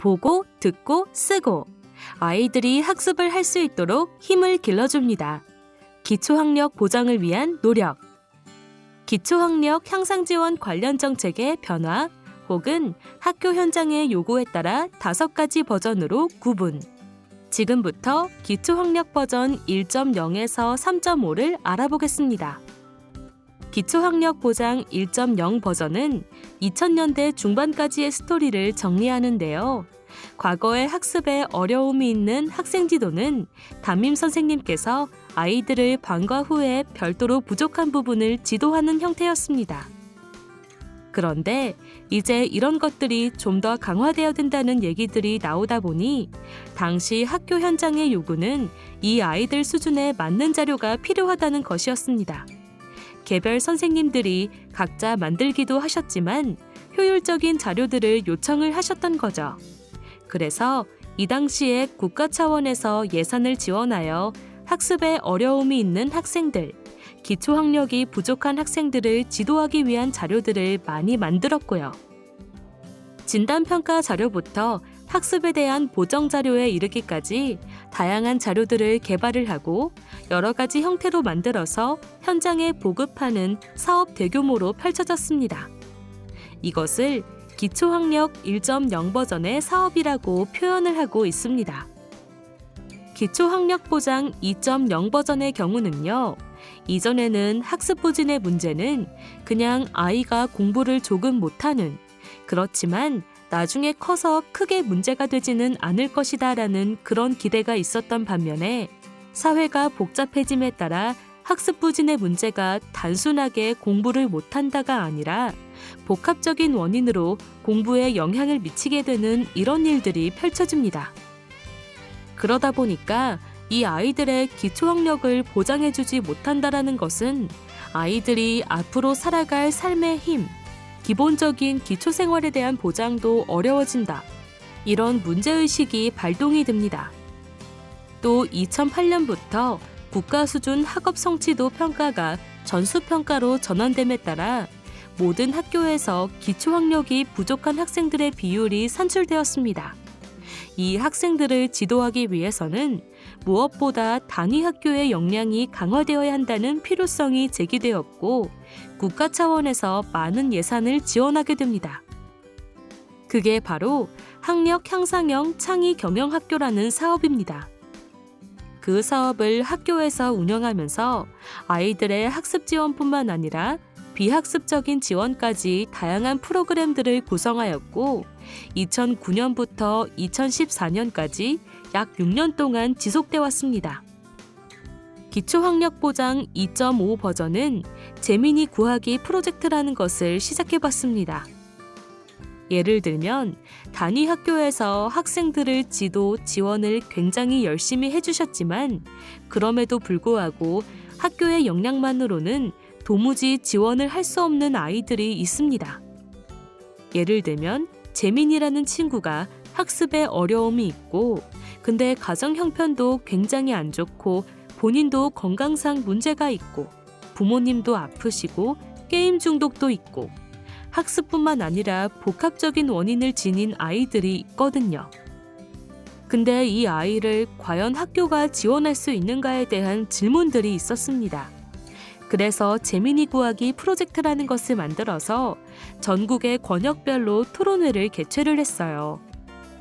보고, 듣고, 쓰고 아이들이 학습을 할 수 있도록 힘을 길러줍니다. 기초학력 보장을 위한 노력. 기초학력 향상지원 관련 정책의 변화 혹은 학교 현장의 요구에 따라 5가지 버전으로 구분. 지금부터 기초학력 버전 1.0에서 3.5를 알아보겠습니다. 기초학력 보장 1.0 버전은 2000년대 중반까지의 스토리를 정리하는데요. 과거의 학습에 어려움이 있는 학생 지도는 담임 선생님께서 아이들을 방과 후에 별도로 부족한 부분을 지도하는 형태였습니다. 그런데 이제 이런 것들이 좀 더 강화되어야 된다는 얘기들이 나오다 보니 당시 학교 현장의 요구는 이 아이들 수준에 맞는 자료가 필요하다는 것이었습니다. 개별 선생님들이 각자 만들기도 하셨지만 효율적인 자료들을 요청을 하셨던 거죠. 그래서 이 당시에 국가 차원에서 예산을 지원하여 학습에 어려움이 있는 학생들, 기초학력이 부족한 학생들을 지도하기 위한 자료들을 많이 만들었고요. 진단평가 자료부터 학습에 대한 보정 자료에 이르기까지 다양한 자료들을 개발을 하고 여러 가지 형태로 만들어서 현장에 보급하는 사업 대규모로 펼쳐졌습니다. 이것을 기초학력 1.0 버전의 사업이라고 표현을 하고 있습니다. 기초학력 보장 2.0 버전의 경우는요. 이전에는 학습 부진의 문제는 그냥 아이가 공부를 조금 못하는, 그렇지만 나중에 커서 크게 문제가 되지는 않을 것이다 라는 그런 기대가 있었던 반면에 사회가 복잡해짐에 따라 학습 부진의 문제가 단순하게 공부를 못한다가 아니라 복합적인 원인으로 공부에 영향을 미치게 되는 이런 일들이 펼쳐집니다. 그러다 보니까 이 아이들의 기초학력을 보장해주지 못한다라는 것은 아이들이 앞으로 살아갈 삶의 힘, 기본적인 기초생활에 대한 보장도 어려워진다. 이런 문제의식이 발동이 됩니다. 또 2008년부터 국가 수준 학업 성취도 평가가 전수평가로 전환됨에 따라 모든 학교에서 기초학력이 부족한 학생들의 비율이 산출되었습니다. 이 학생들을 지도하기 위해서는 무엇보다 단위 학교의 역량이 강화되어야 한다는 필요성이 제기되었고 국가 차원에서 많은 예산을 지원하게 됩니다. 그게 바로 학력 향상형 창의 경영학교라는 사업입니다. 그 사업을 학교에서 운영하면서 아이들의 학습 지원뿐만 아니라 비학습적인 지원까지 다양한 프로그램들을 구성하였고 2009년부터 2014년까지 약 6년 동안 지속돼 왔습니다. 기초학력 보장 2.5 버전은 재민이 구하기 프로젝트라는 것을 시작해봤습니다. 예를 들면 단위 학교에서 학생들을 지도, 지원을 굉장히 열심히 해주셨지만 그럼에도 불구하고 학교의 역량만으로는 도무지 지원을 할 수 없는 아이들이 있습니다. 예를 들면 재민이라는 친구가 학습에 어려움이 있고 근데 가정 형편도 굉장히 안 좋고 본인도 건강상 문제가 있고 부모님도 아프시고 게임 중독도 있고 학습뿐만 아니라 복합적인 원인을 지닌 아이들이 있거든요. 근데 이 아이를 과연 학교가 지원할 수 있는가에 대한 질문들이 있었습니다. 그래서 재민이 구하기 프로젝트라는 것을 만들어서 전국의 권역별로 토론회를 개최를 했어요.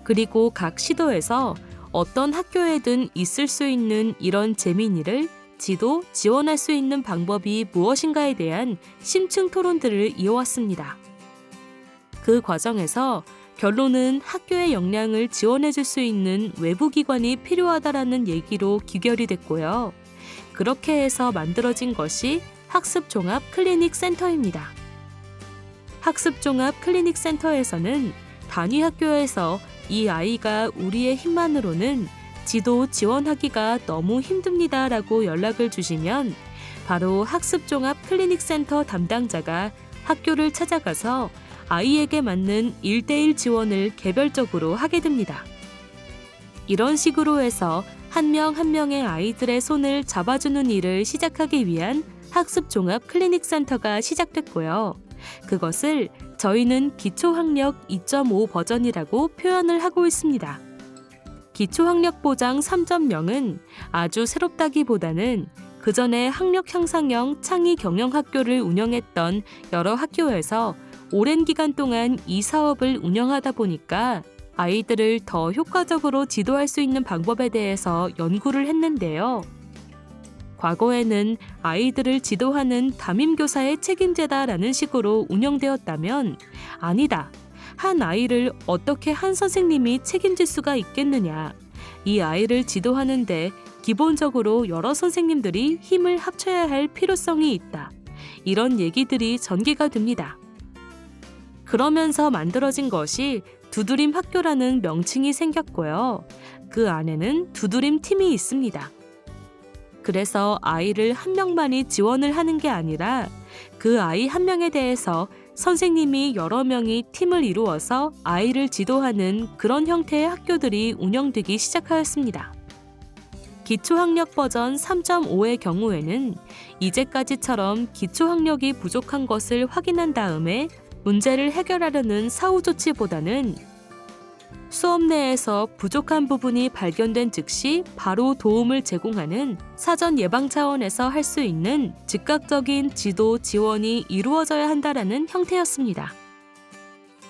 그리고 각 시도에서 어떤 학교에든 있을 수 있는 이런 재민이를 지도, 지원할 수 있는 방법이 무엇인가에 대한 심층 토론들을 이어왔습니다. 그 과정에서 결론은 학교의 역량을 지원해 줄 수 있는 외부 기관이 필요하다라는 얘기로 귀결이 됐고요. 그렇게 해서 만들어진 것이 학습종합 클리닉 센터입니다. 학습종합 클리닉 센터에서는 단위 학교에서 이 아이가 우리의 힘만으로는 지도 지원하기가 너무 힘듭니다라고 연락을 주시면 바로 학습종합 클리닉 센터 담당자가 학교를 찾아가서 아이에게 맞는 1:1 지원을 개별적으로 하게 됩니다. 이런 식으로 해서 한 명 한 명의 아이들의 손을 잡아주는 일을 시작하기 위한 학습종합 클리닉 센터가 시작됐고요. 그것을 저희는 기초학력 2.5 버전이라고 표현을 하고 있습니다. 기초학력 보장 3.0은 아주 새롭다기보다는 그전에 학력 향상형 창의 경영학교를 운영했던 여러 학교에서 오랜 기간 동안 이 사업을 운영하다 보니까 아이들을 더 효과적으로 지도할 수 있는 방법에 대해서 연구를 했는데요. 과거에는 아이들을 지도하는 담임교사의 책임제다라는 식으로 운영되었다면 아니다. 한 아이를 어떻게 한 선생님이 책임질 수가 있겠느냐. 이 아이를 지도하는데 기본적으로 여러 선생님들이 힘을 합쳐야 할 필요성이 있다. 이런 얘기들이 전개가 됩니다. 그러면서 만들어진 것이 두드림 학교라는 명칭이 생겼고요. 그 안에는 두드림 팀이 있습니다. 그래서 아이를 한 명만이 지원을 하는 게 아니라 그 아이 한 명에 대해서 선생님이 여러 명이 팀을 이루어서 아이를 지도하는 그런 형태의 학교들이 운영되기 시작하였습니다. 기초학력 버전 3.5의 경우에는 이제까지처럼 기초학력이 부족한 것을 확인한 다음에 문제를 해결하려는 사후 조치보다는 수업 내에서 부족한 부분이 발견된 즉시 바로 도움을 제공하는 사전 예방 차원에서 할 수 있는 즉각적인 지도 지원이 이루어져야 한다라는 형태였습니다.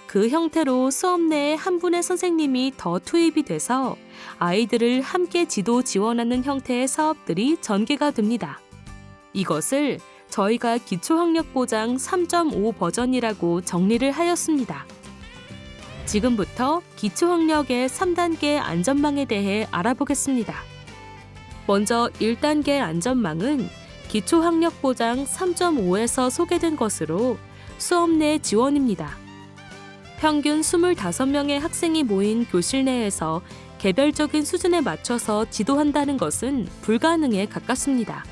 그 형태로 수업 내에 한 분의 선생님이 더 투입이 돼서 아이들을 함께 지도 지원하는 형태의 사업들이 전개가 됩니다. 이것을 저희가 기초학력 보장 3.5 버전이라고 정리를 하였습니다. 지금부터 기초학력의 3단계 안전망에 대해 알아보겠습니다. 먼저 1단계 안전망은 기초학력 보장 3.5에서 소개된 것으로 수업 내 지원입니다. 평균 25명의 학생이 모인 교실 내에서 개별적인 수준에 맞춰서 지도한다는 것은 불가능에 가깝습니다.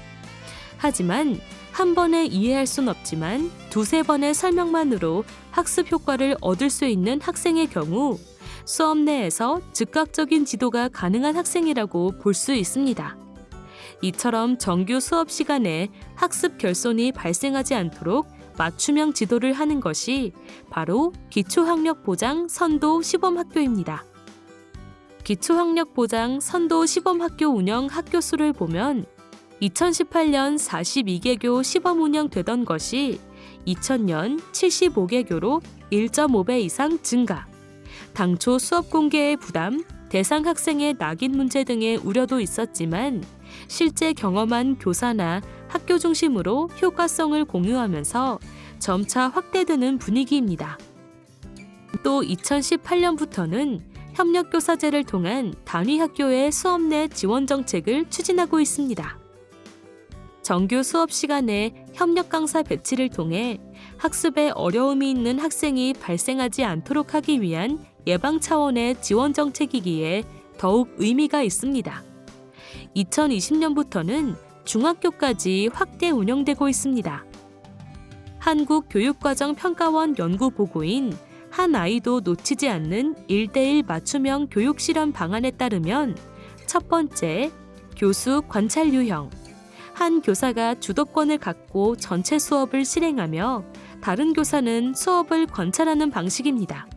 하지만 한 번에 이해할 순 없지만 두세 번의 설명만으로 학습 효과를 얻을 수 있는 학생의 경우 수업 내에서 즉각적인 지도가 가능한 학생이라고 볼 수 있습니다. 이처럼 정규 수업 시간에 학습 결손이 발생하지 않도록 맞춤형 지도를 하는 것이 바로 기초학력 보장 선도 시범학교입니다. 기초학력 보장 선도 시범학교 운영 학교 수를 보면 2018년 42개교 시범 운영되던 것이 2000년 75개교로 1.5배 이상 증가. 당초 수업 공개의 부담, 대상 학생의 낙인 문제 등의 우려도 있었지만 실제 경험한 교사나 학교 중심으로 효과성을 공유하면서 점차 확대되는 분위기입니다. 또 2018년부터는 협력교사제를 통한 단위학교의 수업 내 지원 정책을 추진하고 있습니다. 정규 수업 시간에 협력 강사 배치를 통해 학습에 어려움이 있는 학생이 발생하지 않도록 하기 위한 예방 차원의 지원 정책이기에 더욱 의미가 있습니다. 2020년부터는 중학교까지 확대 운영되고 있습니다. 한국교육과정평가원 연구보고인 한 아이도 놓치지 않는 1:1 맞춤형 교육 실현 방안에 따르면 첫 번째, 교수 관찰 유형. 한 교사가 주도권을 갖고 전체 수업을 실행하며 다른 교사는 수업을 관찰하는 방식입니다.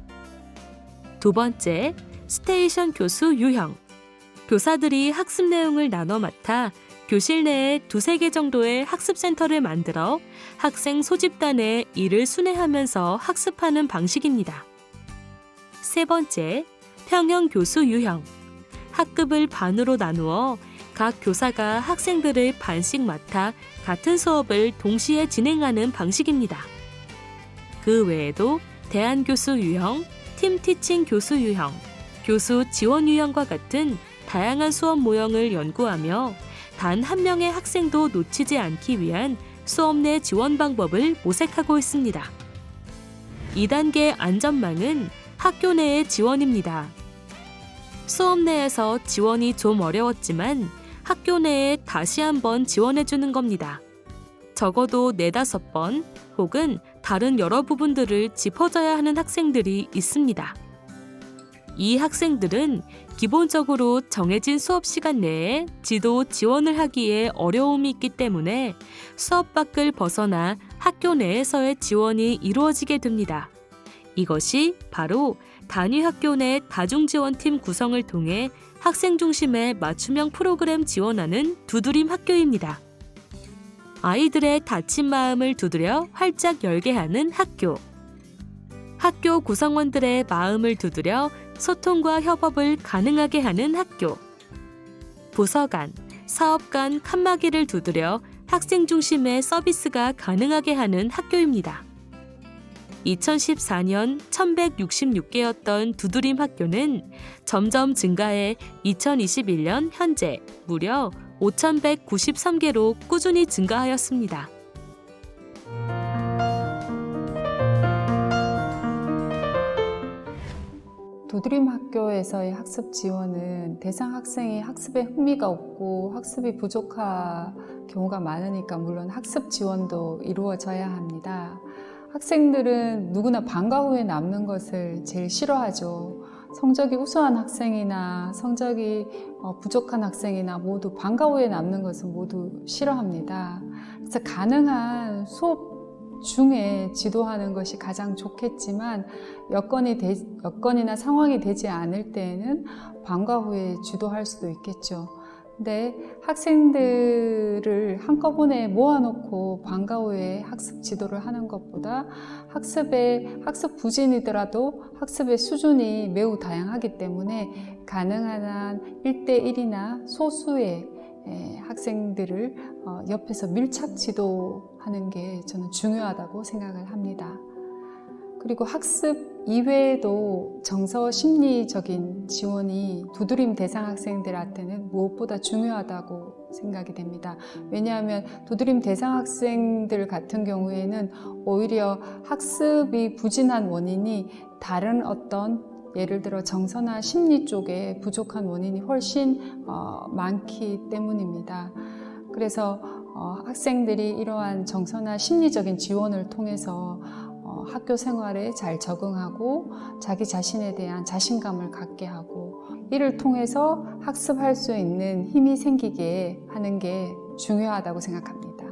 두 번째, 스테이션 교수 유형. 교사들이 학습 내용을 나눠 맡아 교실 내에 두세 개 정도의 학습센터를 만들어 학생 소집단에 이를 순회하면서 학습하는 방식입니다. 세 번째, 평형 교수 유형. 학급을 반으로 나누어 각 교사가 학생들을 반씩 맡아 같은 수업을 동시에 진행하는 방식입니다. 그 외에도 대안교수 유형, 팀티칭 교수 유형, 교수 지원 유형과 같은 다양한 수업 모형을 연구하며 단 한 명의 학생도 놓치지 않기 위한 수업 내 지원 방법을 모색하고 있습니다. 2단계 안전망은 학교 내의 지원입니다. 수업 내에서 지원이 좀 어려웠지만 학교 내에 다시 한번 지원해주는 겁니다. 적어도 4-5번 혹은 다른 여러 부분들을 짚어줘야 하는 학생들이 있습니다. 이 학생들은 기본적으로 정해진 수업 시간 내에 지도 지원을 하기에 어려움이 있기 때문에 수업 밖을 벗어나 학교 내에서의 지원이 이루어지게 됩니다. 이것이 바로 단위 학교 내 다중지원팀 구성을 통해 학생 중심의 맞춤형 프로그램 지원하는 두드림 학교입니다. 아이들의 닫힌 마음을 두드려 활짝 열게 하는 학교. 학교 구성원들의 마음을 두드려 소통과 협업을 가능하게 하는 학교. 부서 간, 사업 간 칸막이를 두드려 학생 중심의 서비스가 가능하게 하는 학교입니다. 2014년 1,166개였던 두드림 학교는 점점 증가해 2021년 현재 무려 5,193개로 꾸준히 증가하였습니다. 두드림 학교에서의 학습 지원은 대상 학생이 학습에 흥미가 없고 학습이 부족한 경우가 많으니까 물론 학습 지원도 이루어져야 합니다. 학생들은 누구나 방과 후에 남는 것을 제일 싫어하죠. 성적이 우수한 학생이나 성적이 부족한 학생이나 모두 방과 후에 남는 것을 모두 싫어합니다. 그래서 가능한 수업 중에 지도하는 것이 가장 좋겠지만 여건이나 상황이 되지 않을 때에는 방과 후에 주도할 수도 있겠죠. 근데 학생들을 한꺼번에 모아놓고 방과 후에 학습 지도를 하는 것보다 학습 부진이더라도 학습의 수준이 매우 다양하기 때문에 가능한 한 1대1이나 소수의 학생들을 옆에서 밀착 지도하는 게 저는 중요하다고 생각을 합니다. 그리고 학습 이외에도 정서 심리적인 지원이 두드림 대상 학생들한테는 무엇보다 중요하다고 생각이 됩니다. 왜냐하면 두드림 대상 학생들 같은 경우에는 오히려 학습이 부진한 원인이 다른 어떤 예를 들어 정서나 심리 쪽에 부족한 원인이 훨씬 많기 때문입니다. 그래서 학생들이 이러한 정서나 심리적인 지원을 통해서 학교 생활에 잘 적응하고 자기 자신에 대한 자신감을 갖게 하고 이를 통해서 학습할 수 있는 힘이 생기게 하는 게 중요하다고 생각합니다.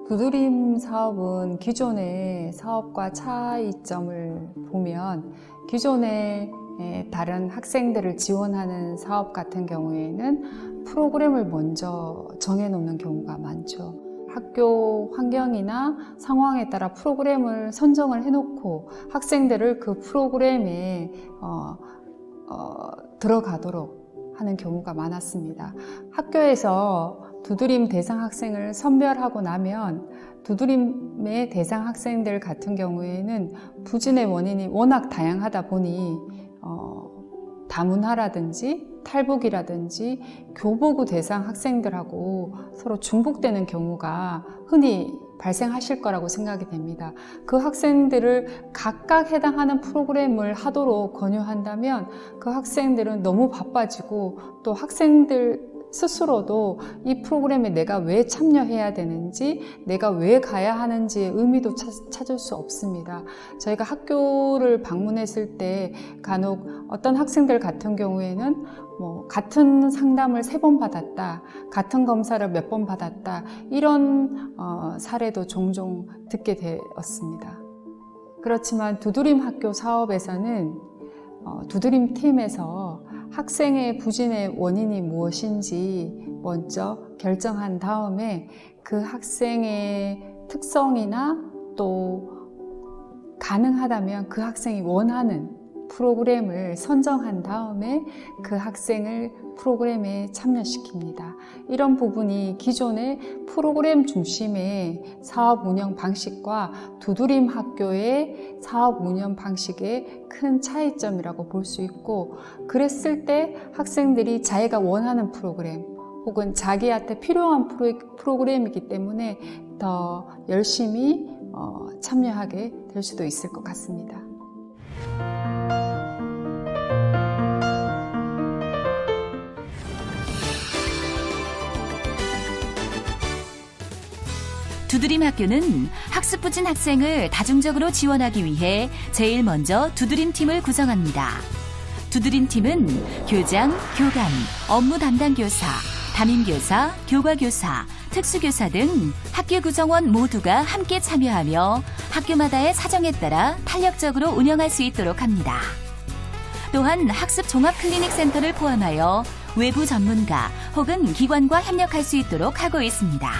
두드림 사업은 기존의 사업과 차이점을 보면 기존의 다른 학생들을 지원하는 사업 같은 경우에는 프로그램을 먼저 정해놓는 경우가 많죠. 학교 환경이나 상황에 따라 프로그램을 선정을 해놓고 학생들을 그 프로그램에 들어가도록 하는 경우가 많았습니다. 학교에서 두드림 대상 학생을 선별하고 나면 두드림의 대상 학생들 같은 경우에는 부진의 원인이 워낙 다양하다 보니 다문화라든지 탈북이라든지 교보구 대상 학생들하고 서로 중복되는 경우가 흔히 발생하실 거라고 생각이 됩니다. 그 학생들을 각각 해당하는 프로그램을 하도록 권유한다면 그 학생들은 너무 바빠지고 또 학생들 스스로도 이 프로그램에 내가 왜 참여해야 되는지, 내가 왜 가야 하는지의 의미도 찾을 수 없습니다. 저희가 학교를 방문했을 때 간혹 어떤 학생들 같은 경우에는 같은 상담을 3번 받았다, 같은 검사를 몇 번 받았다, 이런 사례도 종종 듣게 되었습니다. 그렇지만 두드림 학교 사업에서는 두드림 팀에서 학생의 부진의 원인이 무엇인지 먼저 결정한 다음에 그 학생의 특성이나 또 가능하다면 그 학생이 원하는 프로그램을 선정한 다음에 그 학생을 프로그램에 참여시킵니다. 이런 부분이 기존의 프로그램 중심의 사업 운영 방식과 두드림 학교의 사업 운영 방식의 큰 차이점이라고 볼 수 있고, 그랬을 때 학생들이 자기가 원하는 프로그램 혹은 자기한테 필요한 프로그램이기 때문에 더 열심히 참여하게 될 수도 있을 것 같습니다. 두드림 학교는 학습 부진 학생을 다중적으로 지원하기 위해 제일 먼저 두드림 팀을 구성합니다. 두드림 팀은 교장, 교감, 업무 담당 교사, 담임교사, 교과교사, 특수교사 등 학교 구성원 모두가 함께 참여하며 학교마다의 사정에 따라 탄력적으로 운영할 수 있도록 합니다. 또한 학습 종합 클리닉 센터를 포함하여 외부 전문가 혹은 기관과 협력할 수 있도록 하고 있습니다.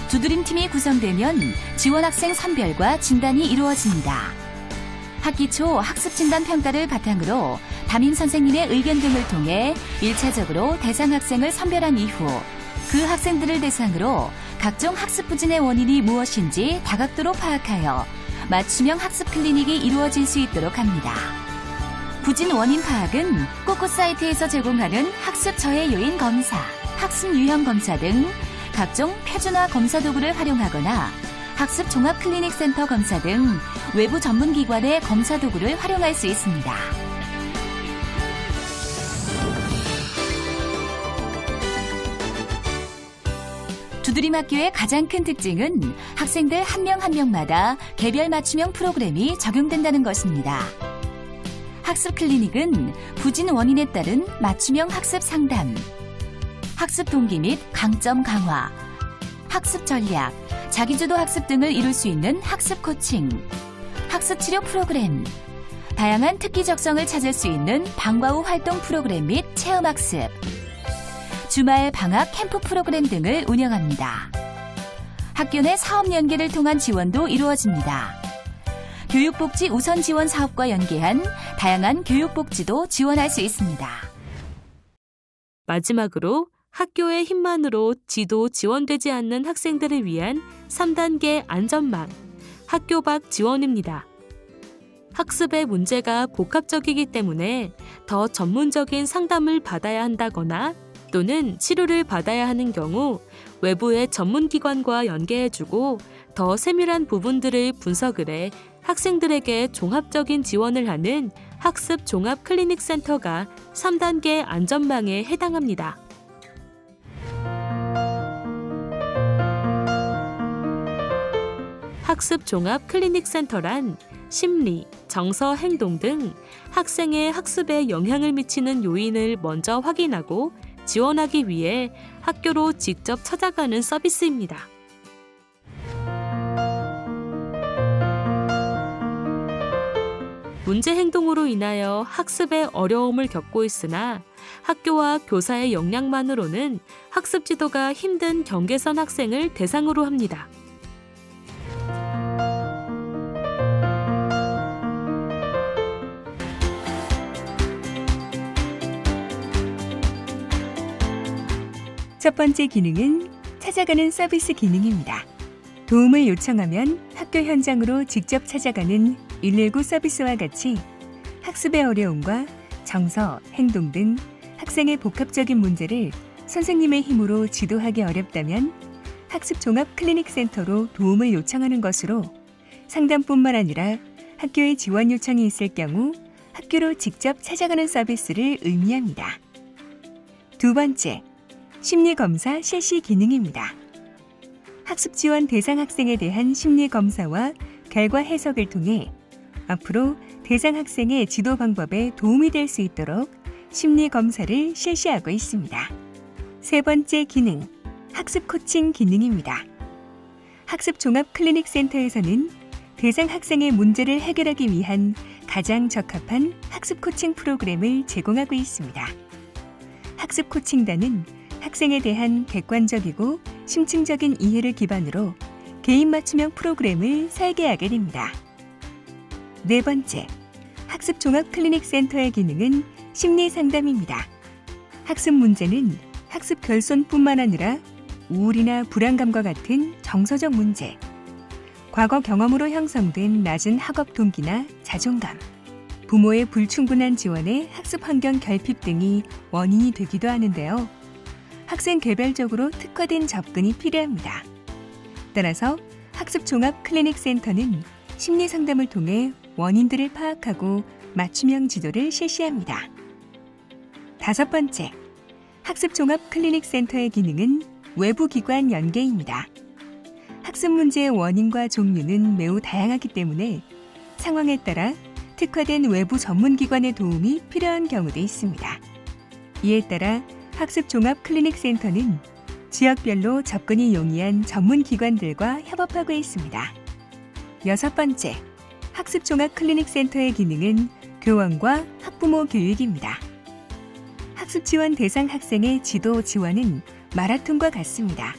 두드림팀이 구성되면 지원 학생 선별과 진단이 이루어집니다. 학기 초 학습 진단 평가를 바탕으로 담임 선생님의 의견 등을 통해 1차적으로 대상 학생을 선별한 이후 그 학생들을 대상으로 각종 학습 부진의 원인이 무엇인지 다각도로 파악하여 맞춤형 학습 클리닉이 이루어질 수 있도록 합니다. 부진 원인 파악은 꼬꼬 사이트에서 제공하는 학습 저해 요인 검사, 학습 유형 검사 등 각종 표준화 검사 도구를 활용하거나 학습 종합 클리닉 센터 검사 등 외부 전문기관의 검사 도구를 활용할 수 있습니다. 두드림 학교의 가장 큰 특징은 학생들 한 명 한 명마다 개별 맞춤형 프로그램이 적용된다는 것입니다. 학습 클리닉은 부진 원인에 따른 맞춤형 학습 상담, 학습 동기 및 강점 강화, 학습 전략, 자기주도 학습 등을 이룰 수 있는 학습 코칭, 학습 치료 프로그램, 다양한 특기 적성을 찾을 수 있는 방과 후 활동 프로그램 및 체험 학습, 주말 방학 캠프 프로그램 등을 운영합니다. 학교 내 사업 연계를 통한 지원도 이루어집니다. 교육복지 우선 지원 사업과 연계한 다양한 교육복지도 지원할 수 있습니다. 마지막으로 학교의 힘만으로 지도 지원되지 않는 학생들을 위한 3단계 안전망, 학교 밖 지원입니다. 학습의 문제가 복합적이기 때문에 더 전문적인 상담을 받아야 한다거나 또는 치료를 받아야 하는 경우 외부의 전문기관과 연계해주고 더 세밀한 부분들을 분석을 해 학생들에게 종합적인 지원을 하는 학습 종합 클리닉 센터가 3단계 안전망에 해당합니다. 학습 종합 클리닉 센터란 심리, 정서, 행동 등 학생의 학습에 영향을 미치는 요인을 먼저 확인하고 지원하기 위해 학교로 직접 찾아가는 서비스입니다. 문제 행동으로 인하여 학습에 어려움을 겪고 있으나 학교와 교사의 역량만으로는 학습 지도가 힘든 경계선 학생을 대상으로 합니다. 첫 번째 기능은 찾아가는 서비스 기능입니다. 도움을 요청하면 학교 현장으로 직접 찾아가는 119 서비스와 같이 학습의 어려움과 정서, 행동 등 학생의 복합적인 문제를 선생님의 힘으로 지도하기 어렵다면 학습 종합 클리닉 센터로 도움을 요청하는 것으로 상담뿐만 아니라 학교에 지원 요청이 있을 경우 학교로 직접 찾아가는 서비스를 의미합니다. 두 번째, 심리검사 실시 기능입니다. 학습 지원 대상 학생에 대한 심리검사와 결과 해석을 통해 앞으로 대상 학생의 지도 방법에 도움이 될 수 있도록 심리검사를 실시하고 있습니다. 세 번째 기능, 학습 코칭 기능입니다. 학습 종합 클리닉 센터에서는 대상 학생의 문제를 해결하기 위한 가장 적합한 학습 코칭 프로그램을 제공하고 있습니다. 학습 코칭단은 학생에 대한 객관적이고 심층적인 이해를 기반으로 개인 맞춤형 프로그램을 설계하게 됩니다. 네 번째, 학습 종합 클리닉 센터의 기능은 심리 상담입니다. 학습 문제는 학습 결손뿐만 아니라 우울이나 불안감과 같은 정서적 문제, 과거 경험으로 형성된 낮은 학업 동기나 자존감, 부모의 불충분한 지원에 학습 환경 결핍 등이 원인이 되기도 하는데요. 학생 개별적으로 특화된 접근이 필요합니다. 따라서 학습 종합 클리닉 센터는 심리 상담을 통해 원인들을 파악하고 맞춤형 지도를 실시합니다. 다섯 번째, 학습 종합 클리닉 센터의 기능은 외부 기관 연계입니다. 학습 문제의 원인과 종류는 매우 다양하기 때문에 상황에 따라 특화된 외부 전문기관의 도움이 필요한 경우도 있습니다. 이에 따라 학습종합클리닉센터는 지역별로 접근이 용이한 전문기관들과 협업하고 있습니다. 6번째, 학습종합클리닉센터의 기능은 교원과 학부모 교육입니다. 학습지원 대상 학생의 지도 지원은 마라톤과 같습니다.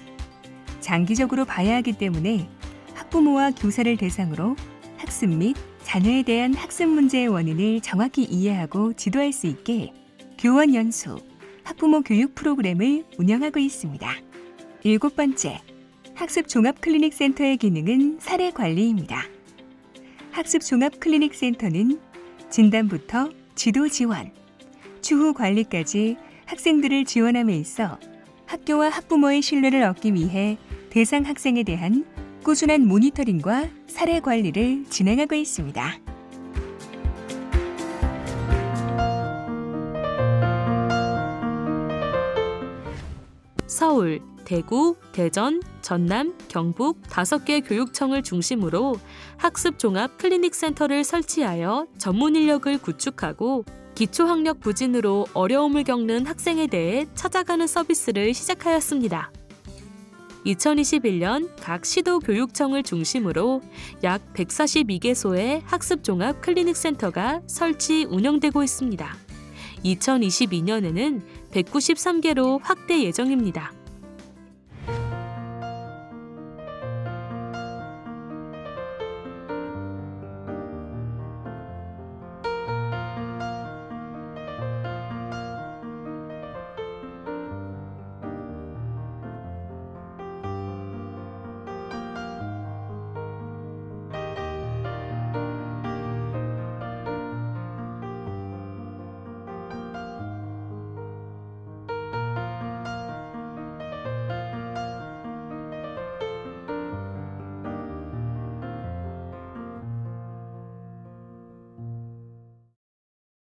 장기적으로 봐야 하기 때문에 학부모와 교사를 대상으로 학습 및 자녀에 대한 학습 문제의 원인을 정확히 이해하고 지도할 수 있게 교원 연수, 학부모 교육 프로그램을 운영하고 있습니다. 7번째, 학습종합클리닉센터의 기능은 사례 관리입니다. 학습종합클리닉센터는 진단부터 지도 지원, 추후 관리까지 학생들을 지원함에 있어 학교와 학부모의 신뢰를 얻기 위해 대상 학생에 대한 꾸준한 모니터링과 사례 관리를 진행하고 있습니다. 서울, 대구, 대전, 전남, 경북 5개 교육청을 중심으로 학습종합클리닉센터를 설치하여 전문 인력을 구축하고 기초학력 부진으로 어려움을 겪는 학생에 대해 찾아가는 서비스를 시작하였습니다. 2021년 각 시도교육청을 중심으로 약 142개소의 학습종합클리닉센터가 설치 운영되고 있습니다. 2022년에는 193개로 확대 예정입니다.